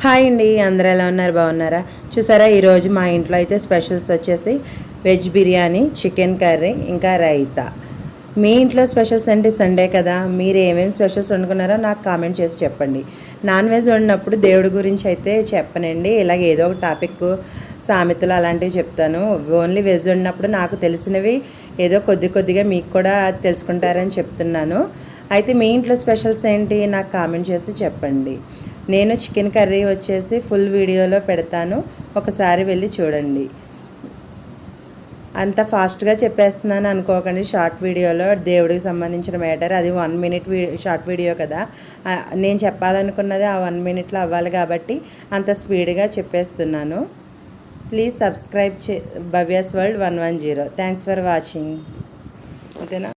Hi అండి, అందరూ ఎలా ఉన్నారు? బాగున్నారా? చూసారా, ఈరోజు మా ఇంట్లో అయితే స్పెషల్స్ వచ్చేసి వెజ్ బిర్యానీ, చికెన్ కర్రీ, ఇంకా రైతా. మీ ఇంట్లో స్పెషల్స్ అంటే సండే కదా, మీరు ఏమేమి స్పెషల్స్ వండుకున్నారో నాకు కామెంట్ చేసి చెప్పండి. నాన్ వెజ్ వండినప్పుడు దేవుడి గురించి అయితే చెప్పనండి, ఇలాగ ఏదో ఒక టాపిక్, సామెతలు అలాంటివి చెప్తాను. ఓన్లీ వెజ్ వండినప్పుడు నాకు తెలిసినవి ఏదో కొద్దిగా మీకు కూడా తెలుసుకుంటారని చెప్తున్నాను. అయితే మీ ఇంట్లో స్పెషల్స్ ఏంటి నాకు కామెంట్ చేసి చెప్పండి. నేను చికెన్ కర్రీ వచ్చేసి ఫుల్ వీడియోలో పెడతాను, ఒకసారి వెళ్ళి చూడండి. అంత ఫాస్ట్గా చెప్పేస్తున్నాను అనుకోకండి. షార్ట్ వీడియోలో దేవుడికి సంబంధించిన మ్యాటర్, అది 1 మినిట్ షార్ట్ వీడియో కదా. నేను చెప్పాలనుకున్నది ఆ 1 మినిట్లో అవ్వాలి కాబట్టి అంత స్పీడ్గా చెప్పేస్తున్నాను. Please subscribe Bhavya's world 110. Thanks for watching. అంతేనా?